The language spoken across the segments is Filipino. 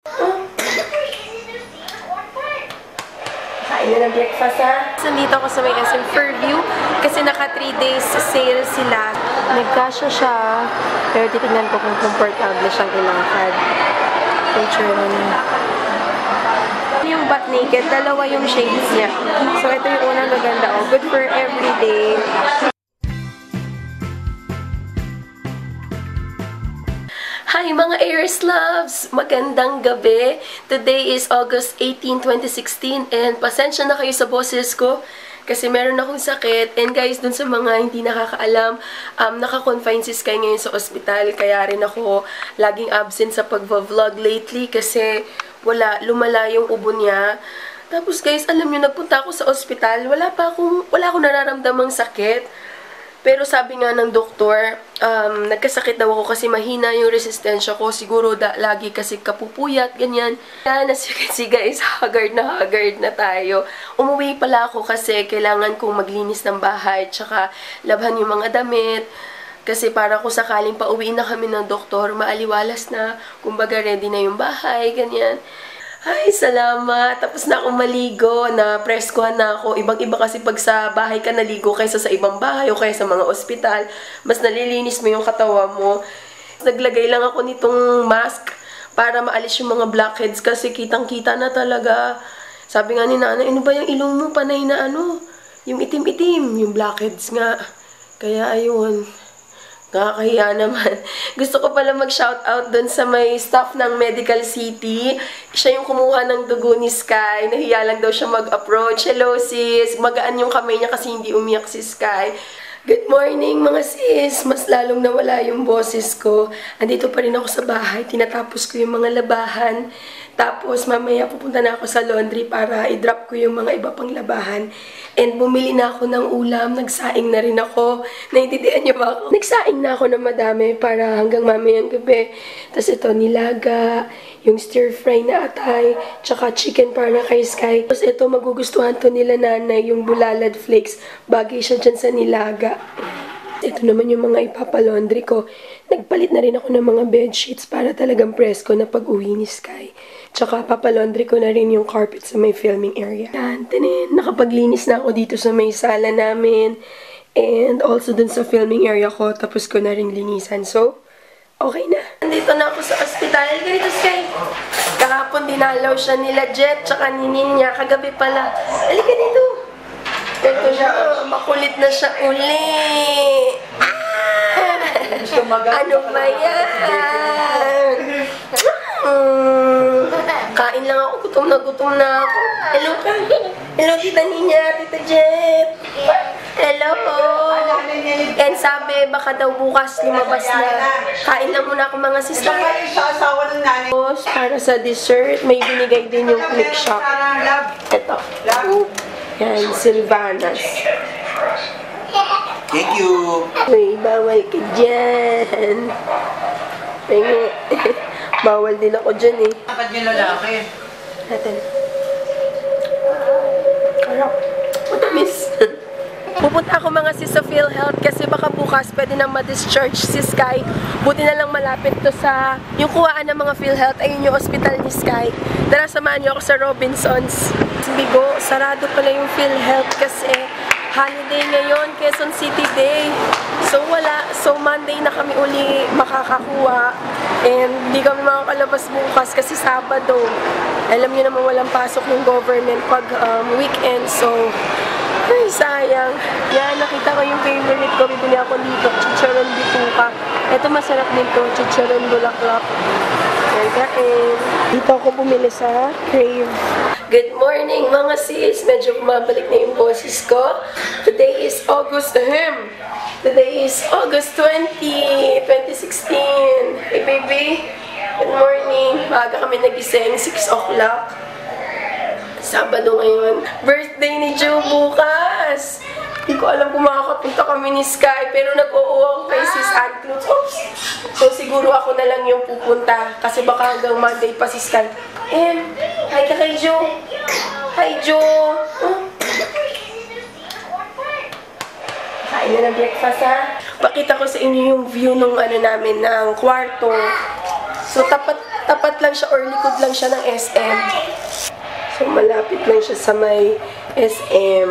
Kain na ng breakfast, ha? Nandito ako sa may SM Fairview kasi naka 3 days sale sila. Nagkasya siya, pero titignan ko kung comfortable siyang ilakad. Picture na niya. Yung butt naked, dalawa yung shades niya. So, ito yung unang maganda. Oh, good for everyday. Hi mga Aries loves! Magandang gabi! Today is August 18, 2016 and pasensya na kayo sa boses ko kasi meron akong sakit. And guys, dun sa mga hindi nakakaalam, naka-confine si Sky ngayon sa ospital kaya rin ako laging absent sa pag-vlog lately kasi lumala yung ubo niya. Tapos guys, alam nyo, nagpunta ako sa ospital, wala akong nararamdamang sakit. Pero sabi nga ng doktor, nagkasakit daw ako kasi mahina yung resistensya ko. Siguro lagi kasi kapupuyat, ganyan. Kaya kasi guys, haggard na tayo. Umuwi pala ako kasi kailangan kong maglinis ng bahay, tsaka labhan yung mga damit. Kasi para kung sakaling pauwi na kami ng doktor, maaliwalas na, kumbaga ready na yung bahay, ganyan. Ay, salamat. Tapos na akong maligo, na preskohan na ako. Ibang-iba kasi pag sa bahay ka naligo kaysa sa ibang bahay o kaysa sa mga ospital. Mas nalilinis mo yung katawan mo. Naglagay lang ako nitong mask para maalis yung mga blackheads kasi kitang-kita na talaga. Sabi nga ni nanay, ano ba yung ilong mo? Panay na yung itim-itim, yung blackheads nga. Kaya ayun. Nakakahiya naman. Gusto ko pala mag-shoutout dun sa may staff ng Medical City. Siya yung kumuha ng dugo ni Sky. Nahiya lang daw siya mag-approach. Hello sis! Magaan yung kamay niya kasi hindi umiyak si Sky. Good morning mga sis! Mas lalong nawala yung boses ko. Andito pa rin ako sa bahay. Tinatapos ko yung mga labahan. Tapos mamaya pupunta na ako sa laundry para i-drop ko yung mga iba pang labahan. And bumili na ako ng ulam. Nagsaing na rin ako. Naintindihan niyo ba ako? Nagsaing na ako na madami para hanggang mamayang gabi. Tapos ito, nilaga, yung stir-fry na atay, tsaka chicken para kay Sky. Tapos ito, magugustuhan to nila nanay, yung bulalad flakes. Bagay siya dyan sa nilaga. Ito naman yung mga ipapalaundry ko. Nagpalit na rin ako ng mga bedsheets para talagang presko na pag-uwi ni Sky. Tsaka papalaundry ko na rin yung carpet sa may filming area. Yan, tanin. Nakapaglinis na ako dito sa may sala namin. And also dun sa filming area ko. Tapos ko na rin linisan. So, okay na. Nandito na ako sa ospital. Ganito, Sky. Kahapon dinalaw siya nila Jet. Tsaka ninin niya. Kagabi pala. Halika dito. Ito siya. Makulit na siya uli. Ano ba yan? Kain lang ako. Gutom na ako. Hello ka. Hello, Tita Ninya, Tita Jet. Hello. And sabi, baka daw bukas lumabas na. Kain lang muna ako mga sister. Para sa dessert, may binigay din yung Click Shop. Ito. Yan, Sylvanas. Thank you. Uy, bawal ka dyan. Bawal din ako dyan eh. Dapat yung lalaki. Natin. Harap. Matamis. Pupunta ako mga sis sa PhilHealth kasi baka bukas pwede nang ma-discharge si Sky. Buti na lang malapit to sa yung kuhaan ng mga PhilHealth. Ayun yung hospital ni Sky. Tara, samahan niyo ako sa Robinsons. Bigo, sarado pala yung PhilHealth kasi holiday ngayon, Quezon City Day. So wala. So Monday na kami uli makakakuha. And hindi kami makakalabas bukas kasi Sabado. Alam niyo naman walang pasok ng government pag weekend. So, ay sayang. Yan, nakita ko yung favorite ko. Bibili ako dito. Chicharon bituka. Ito masarap din to. Chicharon bulaklak. Kain. Dito ako bumili sa Crave. Good morning mga sis! Medyo bumabalik na yung boses ko. Today is August 20, 2016. Hey baby! Good morning! Maaga kami nagising, 6 o'clock. Sabado ngayon. Birthday ni Joe bukas! Hindi ko alam kung makakapunta kami ni Sky, pero nag-oo ako kay Sis Aunt Clues. Oops! So siguro ako na lang yung pupunta, kasi baka hanggang Monday pa si Sky. Hi ka kay Joe! Hi Joe! Kain na ng breakfast ha? Pakita ko sa inyo yung view ng namin, ng kwarto. So tapat Tapat lang siya or likod lang siya ng SM. So, malapit lang siya sa may SM.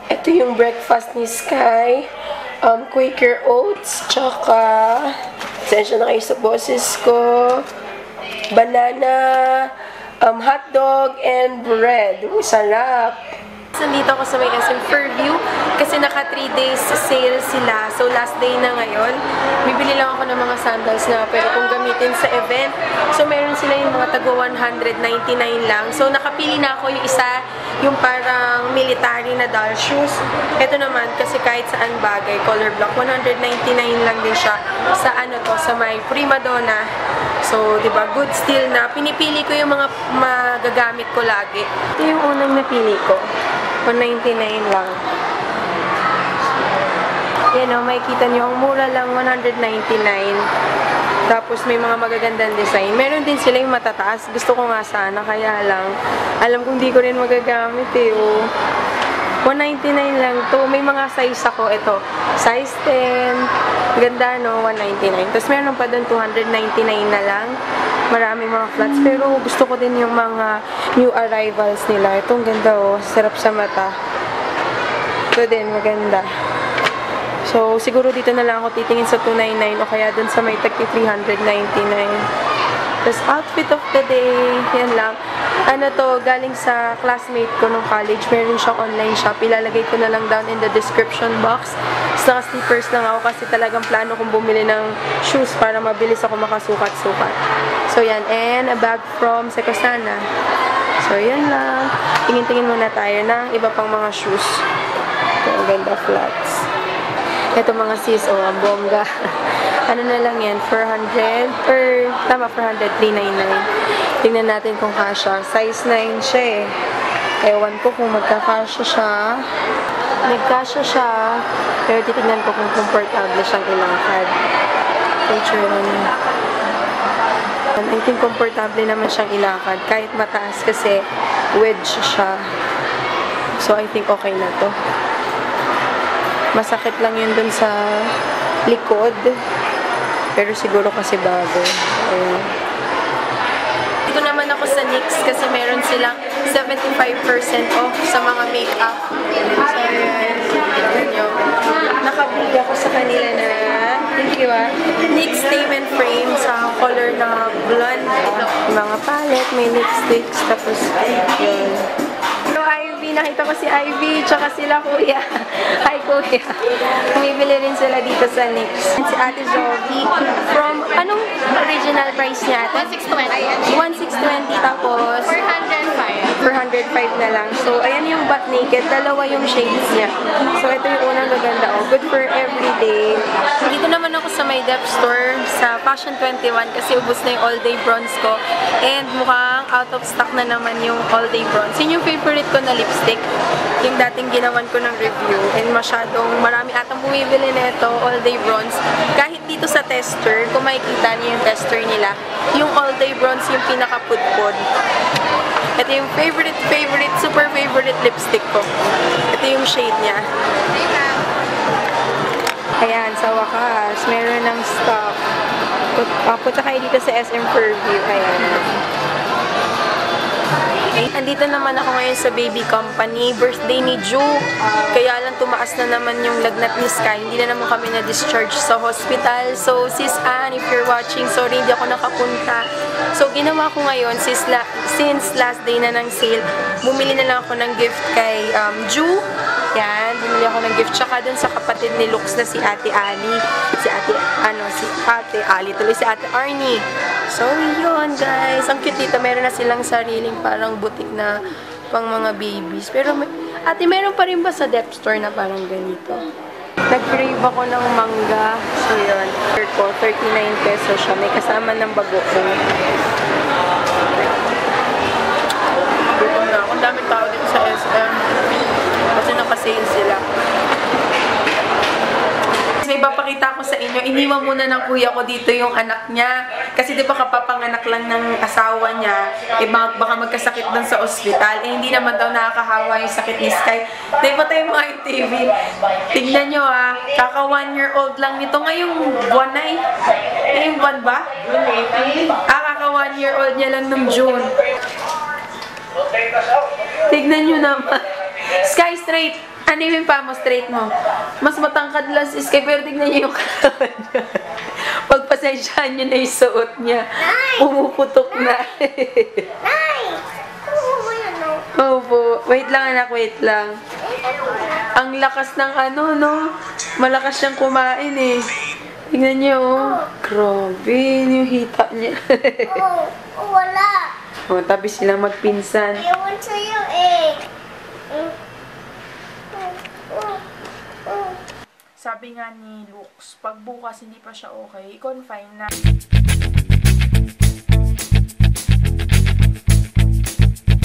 Ito yung breakfast ni Sky. Quaker Oats, tsaka pasensya na kayo sa boses ko. Banana, hotdog, and bread. Sarap! Nandito ako sa may SM Fairview kasi naka 3 days sale sila. So, last day na ngayon. Bibili lang ako ng mga sandals na pwede kong gamitin sa event. So, meron sila yung mga tago 199 lang. So, nakapili na ako yung isa, yung parang military na doll shoes. Ito naman, kasi kahit saan bagay, color block, 199 lang din siya sa ano to, sa may Prima Donna. So, di ba, good steal na. Pinipili ko yung mga magagamit ko lagi. Ito yung unang napili ko. 199 lang. Yan o, makikita nyo, ang mura lang, 199. Tapos may mga magagandang design. Meron din sila yung matataas. Gusto ko nga sana, kaya lang. Alam kong di ko rin magagamit eh. Oh. 199 lang to. May mga size ako. Ito, size 10. Ganda no, 199. Tapos meron pa doon 299 na lang. Maraming mga flats. Pero gusto ko din yung mga new arrivals nila. Itong ganda oh. Sarap sa mata. Ito din, maganda. So, siguro dito na lang ako titingin sa 299 o kaya dun sa may tagti 399. Tapos, outfit of the day. Yan lang. Ano to, galing sa classmate ko nung college. Meron siyang online shop. Ilalagay ko na lang down in the description box. Tapos, naka-slippers lang ako kasi talagang plano kong bumili ng shoes para mabilis ako makasukat-sukat. So, yan. And a bag from Secosana. So, yan lang. Tingin-tingin muna tayo ng iba pang mga shoes. So, ganda flats. Ito mga sis, oh, ang bongga. Ano na lang yan, 400, or tama, 400, 399. Tingnan natin kung kasha. Size 9 siya eh. Ewan ko kung magkakasya siya. Nagkasya siya, pero titignan ko kung comfortable siyang ilangkad. Picture niya. I think comfortable naman siyang ilakad. Kahit mataas kasi wedge siya. So, I think okay na to. Masakit lang yun dun sa likod. Pero siguro kasi bago. Ayun. Dito naman ako sa NYX kasi meron silang 75% off sa mga makeup. So, ayan. Nakabili ako sa kanila na thank you NYX statement frame sa color na blonde. Mga palette, may lipsticks, tapos yun. So, Ivy, nakita ko si Ivy, tsaka sila kuya. Hi kuya. Bumibili rin sila dito sa NYX. Si Ate Jovi, from, anong original price niya ate? 1620. 1620 tapos 405 na lang. So, ayan yung butt naked. Dalawa yung shades niya. So, ito yung unang gaganda. Oh. Good for everyday. Dito naman ako sa may depth store sa Fashion 21 kasi ubos na yung all-day bronze ko. And mukhang out of stock na naman yung all-day bronze. Yun yung favorite ko na lipstick. Yung dating ginawan ko ng review. And masyadong marami atang bumibili nito, all-day bronze. Kahit dito sa tester, kung makikita niyo yung tester nila, yung all-day bronze yung pinaka-pudpud. Ito yung super favorite lipstick ko. Ito yung shade niya. Ayan, sa wakas, meron ng stock. Punta kayo dito sa SM Fairview. Ayan. Andito naman ako ngayon sa baby company. Birthday ni Ju. Kaya lang tumaas na naman yung lagnat ni Sky. Hindi na naman kami na-discharge sa hospital. So, sis Ann, if you're watching, sorry, hindi ako nakapunta. So, ginawa ko ngayon, since last day na ng sale, bumili na lang ako ng gift kay Ju. Yan, bumili ako ng gift. Tsaka dun sa kapatid ni Lux na si Ate Ali. Si Ate Ali tuloy, si Ate Arnie. So, yun guys. Ang cute dito. Meron na silang sariling parang butik na pang mga babies. Pero, ate, meron pa rin ba sa depth store na parang ganito? Nag-crave ako ng mangga. So, yun. 39 pesos siya. May kasama ng bagoong. Gutom na ako. Ang daming tao dito sa SM. Kasi nakasale sila. may papakita ko sa inyo. Iniwan muna ng kuya ko dito yung anak niya. Kasi di ba kapapanganak lang ng asawa niya, eh baka magkasakit doon sa ospital. Eh hindi naman daw nakakahawa yung sakit ni Sky. Di ba tayo mga yung TV? Tignan nyo kaka 1 year old lang nito. Ngayong buwan na eh. Ngayong buwan ba? Kaka 1 year old niya lang ng June. Tignan nyo naman. Sky, straight. Ano yung pa mo, straight mo? Mas matangkad lang si Sky, pero tignan niyo yung katawan niya. Pagpasensyahan niyo na yung suot niya. Pumuputok na. Nay! Opo. Wait lang, anak. Wait lang. Ang lakas ng ano, no? Malakas siyang kumain, eh. Tignan niyo, Grabe, yung hita niya. Wala. Tabi silang magpinsan. Ewan sa'yo eh. Sabi nga ni Lux, pag bukas hindi pa siya okay, i-confine na.